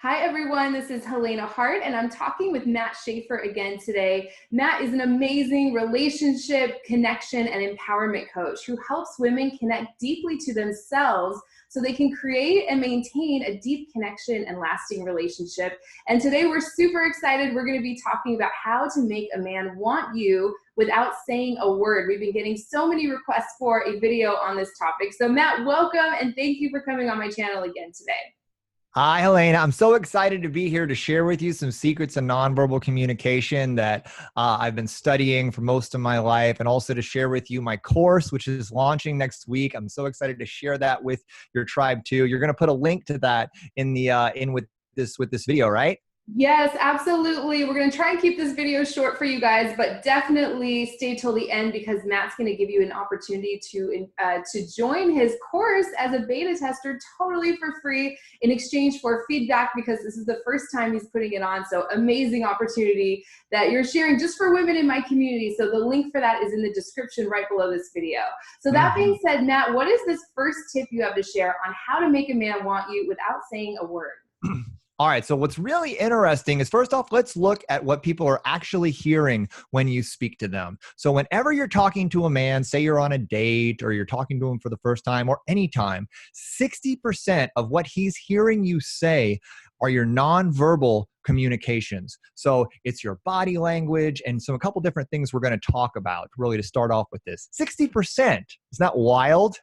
Hi, everyone. This is Helena Hart, and I'm talking with Mat Shaffer again today. Mat is an amazing relationship, connection, and empowerment coach who helps women connect deeply to themselves so they can create and maintain a deep connection and lasting relationship. And today we're super excited. We're going to be talking about how to make a man want you without saying a word. We've been getting so many requests for a video on this topic. So Mat, welcome, and thank you for coming on my channel again today. Hi, Helena. I'm so excited to be here to share with you some secrets of nonverbal communication that I've been studying for most of my life, and also to share with you my course, which is launching next week. I'm so excited to share that with your tribe too. You're going to put a link to that in the with this video, right? Yes, absolutely. We're going to try and keep this video short for you guys, but definitely stay till the end because Mat's going to give you an opportunity to join his course as a beta tester totally for free in exchange for feedback, because this is the first time he's putting it on. So amazing opportunity that you're sharing just for women in my community. So the link for that is in the description right below this video. So that being said, Mat, what is this first tip you have to share on how to make a man want you without saying a word? All right. So what's really interesting is, first off, let's look at what people are actually hearing when you speak to them. So whenever you're talking to a man, say you're on a date or you're talking to him for the first time or any time, 60% of what he's hearing you say are your nonverbal communications. So it's your body language and a couple different things we're going to talk about really to start off with this. 60%. Isn't that wild?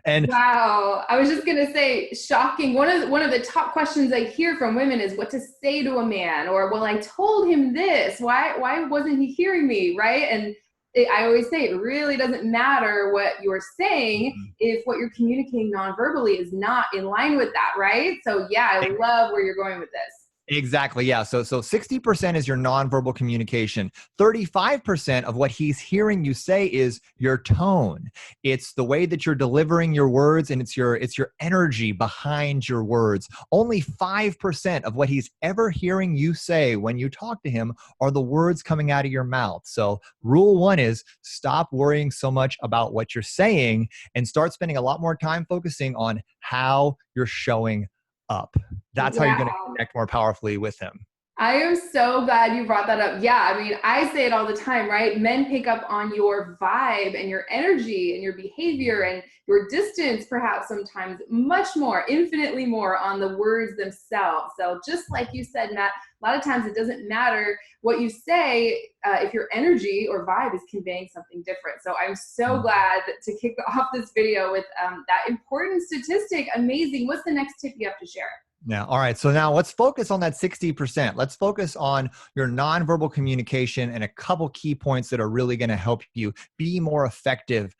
And wow, I was just gonna say, shocking. One of the top questions I hear from women is what to say to a man, or well, I told him this. Why wasn't he hearing me, right? And I always say it really doesn't matter what you're saying if what you're communicating non-verbally is not in line with that, right? So yeah, I love where you're going with this. Exactly. Yeah. So 60% is your nonverbal communication. 35% of what he's hearing you say is your tone. It's the way that you're delivering your words, and it's your energy behind your words. Only 5% of what he's ever hearing you say when you talk to him are the words coming out of your mouth. So rule one is stop worrying so much about what you're saying and start spending a lot more time focusing on how you're showing up. That's how you're going to connect more powerfully with him. I am so glad you brought that up. Yeah, I mean, I say it all the time, right? Men pick up on your vibe and your energy and your behavior and your distance, perhaps sometimes much more, infinitely more on the words themselves. So just like you said, Mat, a lot of times it doesn't matter what you say if your energy or vibe is conveying something different. So I'm so glad to kick off this video with that important statistic. Amazing. What's the next tip you have to share? Yeah. All right. So now let's focus on that 60%. Let's focus on your nonverbal communication and a couple key points that are really going to help you be more effective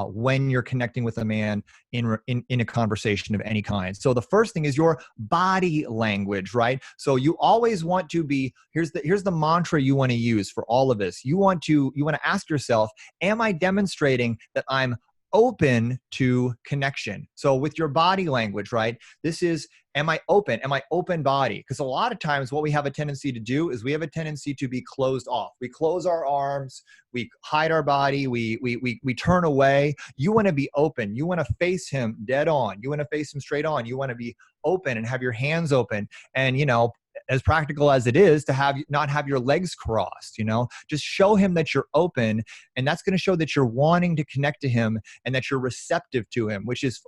when you're connecting with a man in a conversation of any kind. So the first thing is your body language, right? So you always want to be, here's the mantra you want to use for all of this. You want to ask yourself, am I demonstrating that I'm open to connection? So with your body language, right? This is, am I open? Am I open body? Because a lot of times what we have a tendency to do is we have a tendency to be closed off. We close our arms, we hide our body, we turn away. You want to be open. You want to face him dead on. You want to face him straight on. You want to be open and have your hands open. And, as practical as it is to not have your legs crossed, just show him that you're open, and that's going to show that you're wanting to connect to him and that you're receptive to him, which is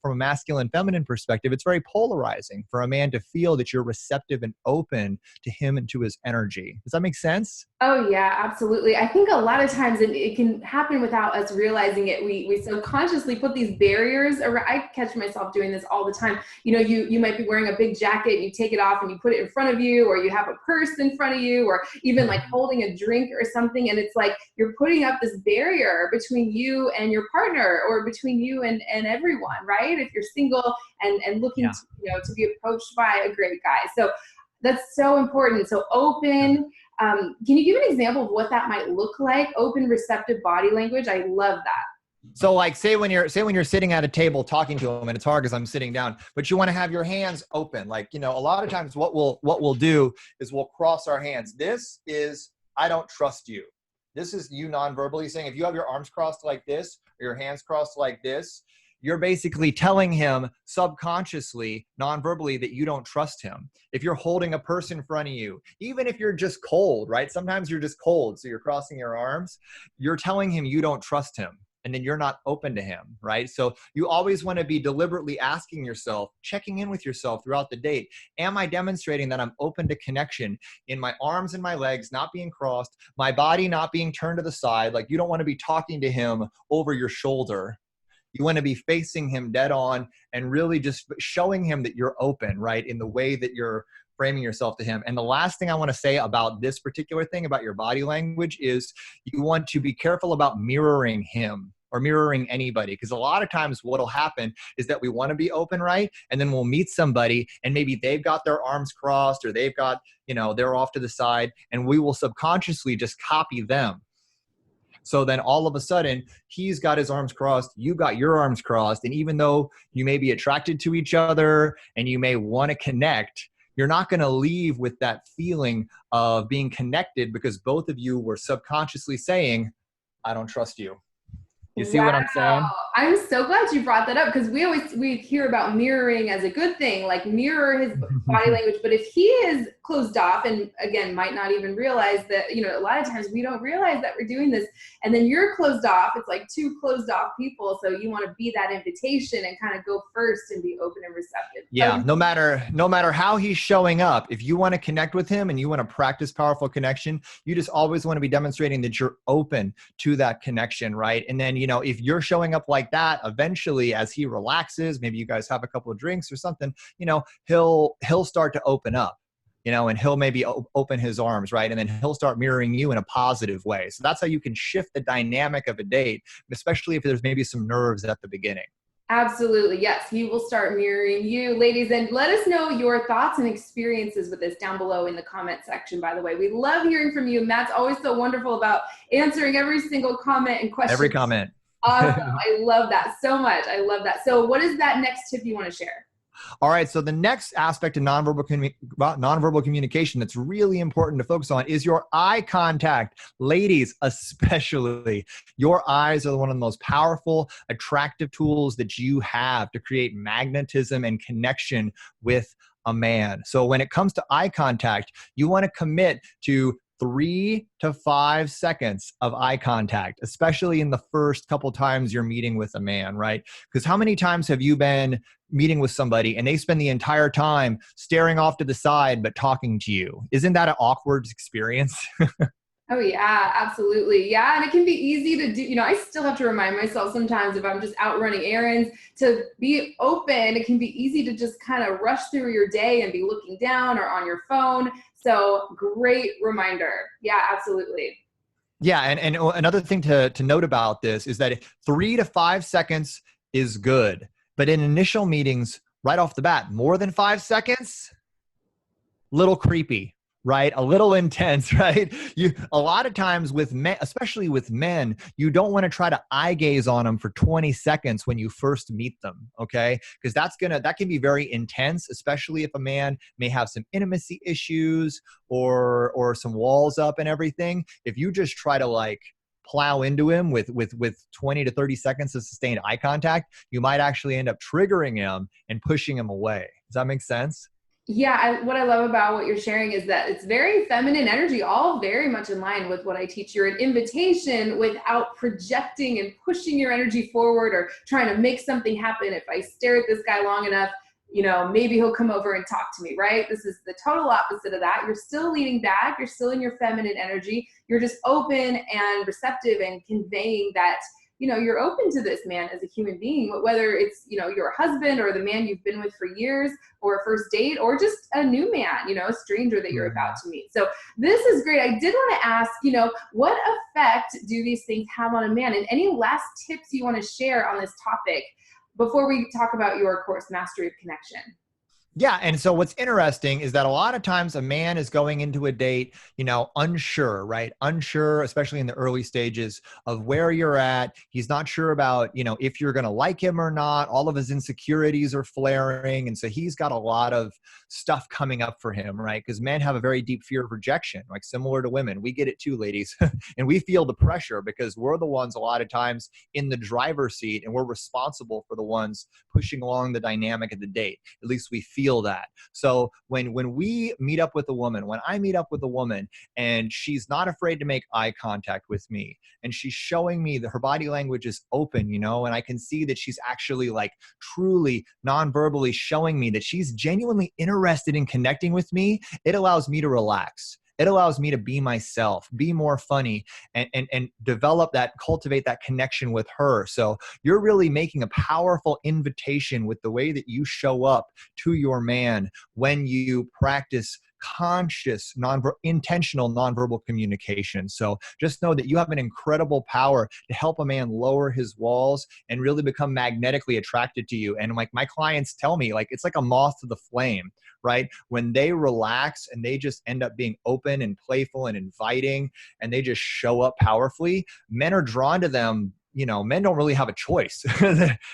from a masculine feminine perspective, it's very polarizing for a man to feel that you're receptive and open to him and to his energy. Does that make sense? Oh yeah, absolutely. I think a lot of times it can happen without us realizing it. We subconsciously put these barriers around. I catch myself doing this all the time. You might be wearing a big jacket and you take it off and you put it in front of you, or you have a purse in front of you, or even like holding a drink or something. And it's like you're putting up this barrier between you and your partner, or between you and everyone, right? If you're single and looking to be approached by a great guy. So that's so important. So open. Can you give an example of what that might look like? Open, receptive body language. I love that. So like say when you're sitting at a table talking to him, and it's hard because I'm sitting down, but you want to have your hands open. Like, a lot of times what we'll do is we'll cross our hands. This is, I don't trust you. This is you non-verbally saying, if you have your arms crossed like this or your hands crossed like this, you're basically telling him subconsciously, non-verbally, that you don't trust him. If you're holding a person in front of you, even if you're just cold, right? Sometimes you're just cold, so you're crossing your arms, you're telling him you don't trust him. And then you're not open to him, right? So you always want to be deliberately asking yourself, checking in with yourself throughout the date. Am I demonstrating that I'm open to connection in my arms and my legs not being crossed, my body not being turned to the side? Like, you don't want to be talking to him over your shoulder. You want to be facing him dead on and really just showing him that you're open, right? In the way that you're framing yourself to him. And the last thing I want to say about this particular thing about your body language is you want to be careful about mirroring him or mirroring anybody. Because a lot of times what'll happen is that we want to be open, right? And then we'll meet somebody and maybe they've got their arms crossed or they've got, they're off to the side, and we will subconsciously just copy them. So then all of a sudden, he's got his arms crossed, you got your arms crossed. And even though you may be attracted to each other and you may want to connect, you're not going to leave with that feeling of being connected because both of you were subconsciously saying, I don't trust you. You see what I'm saying? I'm so glad you brought that up, because we hear about mirroring as a good thing, like mirror his body language. But if he is closed off and again, might not even realize that, a lot of times we don't realize that we're doing this, and then you're closed off. It's like two closed off people. So you want to be that invitation and kind of go first and be open and receptive. Yeah. No matter how he's showing up, if you want to connect with him and you want to practice powerful connection, you just always want to be demonstrating that you're open to that connection. Right. And then, if you're showing up like that, eventually as he relaxes, maybe you guys have a couple of drinks or something, he'll start to open up, and he'll maybe open his arms, right? And then he'll start mirroring you in a positive way. So that's how you can shift the dynamic of a date, especially if there's maybe some nerves at the beginning. Absolutely. Yes. He will start mirroring you, ladies. And let us know your thoughts and experiences with this down below in the comment section, by the way. We love hearing from you. Matt's always so wonderful about answering every single comment and question. Every comment. Awesome. I love that so much. I love that. So what is that next tip you want to share? All right. So the next aspect of nonverbal communication that's really important to focus on is your eye contact. Ladies, especially, your eyes are one of the most powerful, attractive tools that you have to create magnetism and connection with a man. So when it comes to eye contact, you want to commit to 3 to 5 seconds of eye contact, especially in the first couple times you're meeting with a man, right? Because how many times have you been meeting with somebody and they spend the entire time staring off to the side but talking to you? Isn't that an awkward experience? Oh yeah, absolutely. Yeah. And it can be easy to do, I still have to remind myself sometimes if I'm just out running errands to be open. It can be easy to just kind of rush through your day and be looking down or on your phone. So great reminder. Yeah, absolutely. Yeah. And another thing to note about this is that 3 to 5 seconds is good. But in initial meetings, right off the bat, more than 5 seconds, little creepy. Right? A little intense, right? A lot of times with men, especially with men, you don't want to try to eye gaze on them for 20 seconds when you first meet them. Okay. Because that can be very intense, especially if a man may have some intimacy issues or some walls up and everything. If you just try to plow into him with 20 to 30 seconds of sustained eye contact, you might actually end up triggering him and pushing him away. Does that make sense? Yeah, what I love about what you're sharing is that it's very feminine energy, all very much in line with what I teach. You're an invitation without projecting and pushing your energy forward or trying to make something happen. If I stare at this guy long enough, maybe he'll come over and talk to me, right? This is the total opposite of that. You're still leaning back. You're still in your feminine energy. You're just open and receptive and conveying that you're open to this man as a human being, whether it's, your husband or the man you've been with for years or a first date or just a new man, a stranger that you're about to meet. So this is great. I did want to ask, what effect do these things have on a man? And any last tips you want to share on this topic before we talk about your course, Mastery of Connection? Yeah. And so what's interesting is that a lot of times a man is going into a date, unsure, right? Unsure, especially in the early stages of where you're at. He's not sure about, if you're going to like him or not. All of his insecurities are flaring. And so he's got a lot of stuff coming up for him, right? Because men have a very deep fear of rejection, like similar to women. We get it too, ladies. And we feel the pressure because we're the ones a lot of times in the driver's seat, and we're responsible for the ones pushing along the dynamic of the date. At least we feel that. So when we meet up with a woman, when I meet up with a woman and she's not afraid to make eye contact with me, and she's showing me that her body language is open, and I can see that she's actually like truly non-verbally showing me that she's genuinely interested in connecting with me, it allows me to relax. It allows me to be myself, be more funny, and develop that, cultivate that connection with her. So you're really making a powerful invitation with the way that you show up to your man when you practice conscious, intentional nonverbal communication. So just know that you have an incredible power to help a man lower his walls and really become magnetically attracted to you. And like my clients tell me, like it's like a moth to the flame, right? When they relax and they just end up being open and playful and inviting, and they just show up powerfully, men are drawn to them. Men don't really have a choice.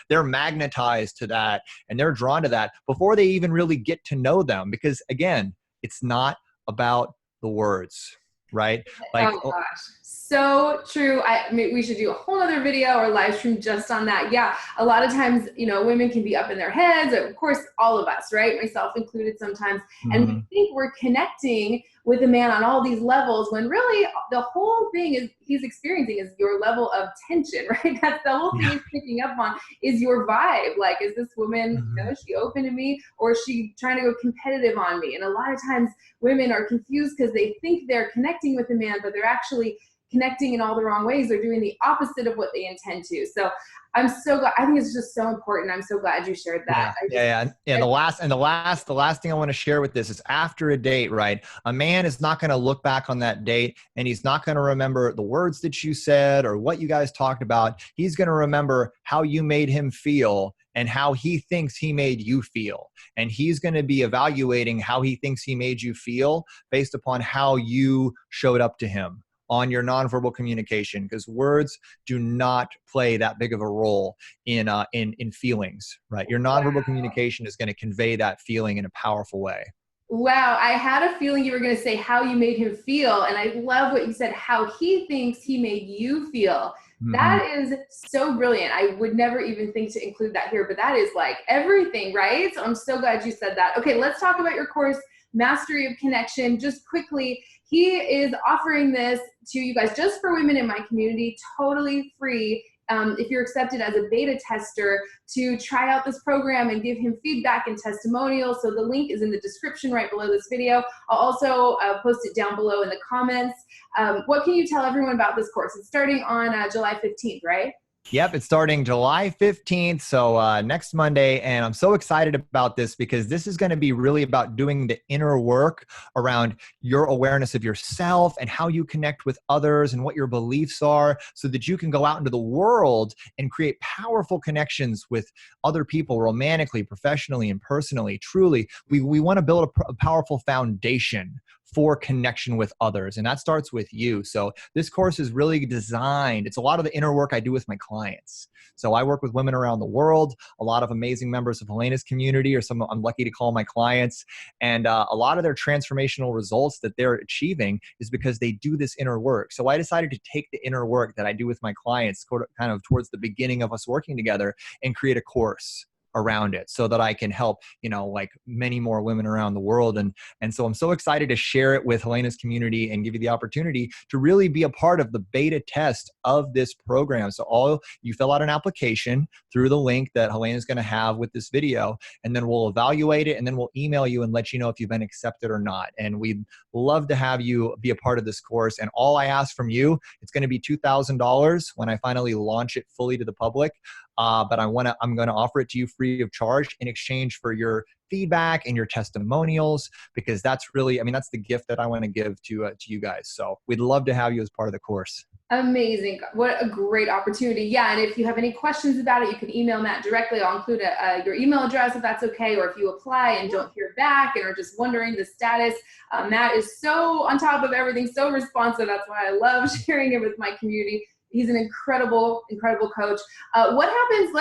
They're magnetized to that, and they're drawn to that before they even really get to know them. Because again, it's not about the words, right? Like, Oh gosh, so true. I mean, we should do a whole other video or live stream just on that. Yeah, a lot of times, women can be up in their heads, of course, all of us, right? Myself included sometimes. And we think we're connecting with a man on all these levels when really the whole thing is he's experiencing is your level of tension, right? That's the whole thing yeah. he's picking up on is your vibe. Like, is this woman, Mhm. is she open to me, or is she trying to go competitive on me? And a lot of times women are confused because they think they're connecting with a man, but they're actually connecting in all the wrong ways. They're doing the opposite of what they intend to. So I'm so glad. I think it's just so important. I'm so glad you shared that. Yeah, yeah, yeah. And the last thing I want to share with this is after a date, right? A man is not going to look back on that date and he's not going to remember the words that you said or what you guys talked about. He's going to remember how you made him feel and how he thinks he made you feel. And he's going to be evaluating how he thinks he made you feel based upon how you showed up to him on your nonverbal communication, because words do not play that big of a role in feelings, right? Your nonverbal communication is going to convey that feeling in a powerful way. Wow, I had a feeling you were going to say how you made him feel. And I love what you said, how he thinks he made you feel. Mm-hmm. That is so brilliant. I would never even think to include that here, but that is like everything, right? So I'm so glad you said that. Okay, let's talk about your course, Mastery of Connection. Just quickly, he is offering this to you guys just for women in my community, totally free. If you're accepted as a beta tester, to try out this program and give him feedback and testimonials. So the link is in the description right below this video. I'll also post it down below in the comments. What can you tell everyone about this course? It's starting on July 15th, right? Yep, it's starting July 15th, so next Monday. And I'm so excited about this because this is going to be really about doing the inner work around your awareness of yourself and how you connect with others and what your beliefs are so that you can go out into the world and create powerful connections with other people romantically, professionally, and personally. Truly, we want to build a powerful foundation for connection with others. And that starts with you. So this course is really designed. It's a lot of the inner work I do with my clients. So I work with women around the world. A lot of amazing members of Helena's community or some I'm lucky to call my clients. And a lot of their transformational results that they're achieving is because they do this inner work. So I decided to take the inner work that I do with my clients kind of towards the beginning of us working together and create a course around it so that I can help, like many more women around the world. And so I'm so excited to share it with Helena's community and give you the opportunity to really be a part of the beta test of this program. So you fill out an application through the link that Helena's going to have with this video, and then we'll evaluate it, and then we'll email you and let you know if you've been accepted or not. And we'd love to have you be a part of this course. And all I ask from you, it's going to be $2,000 when I finally launch it fully to the public. But I'm going to offer it to you free of charge in exchange for your feedback and your testimonials, because that's really, that's the gift that I want to give to you guys. So we'd love to have you as part of the course. Amazing. What a great opportunity. Yeah. And if you have any questions about it, you can email Matt directly. I'll include your email address if that's okay. Or if you apply and don't hear back and are just wondering the status, Matt is so on top of everything, so responsive. That's why I love sharing it with my community. He's an incredible, incredible coach. What happens,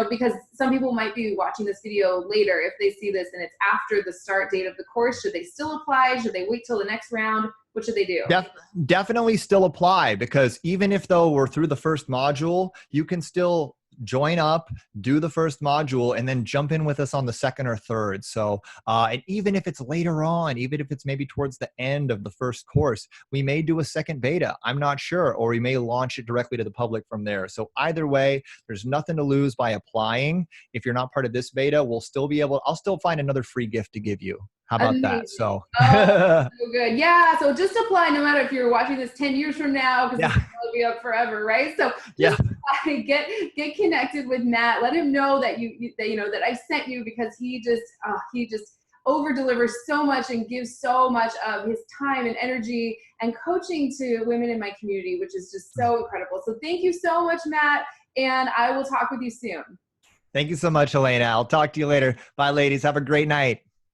because some people might be watching this video later if they see this and it's after the start date of the course. Should they still apply? Should they wait till the next round? What should they do? Definitely still apply, because even if though we're through the first module, you can still join up, do the first module, and then jump in with us on the second or third. So, and even if it's later on, even if it's maybe towards the end of the first course, we may do a second beta. I'm not sure, or we may launch it directly to the public from there. So either way, there's nothing to lose by applying. If you're not part of this beta, I'll still find another free gift to give you. How about Amazing. that? So, so good. Yeah. So just apply no matter if you're watching this 10 years from now, because it's going to be up forever, right? So just apply, get connected with Matt. Let him know that that I sent you, because he just over delivers so much and gives so much of his time and energy and coaching to women in my community, which is just so incredible. So thank you so much, Matt. And I will talk with you soon. Thank you so much, Helena. I'll talk to you later. Bye, ladies. Have a great night.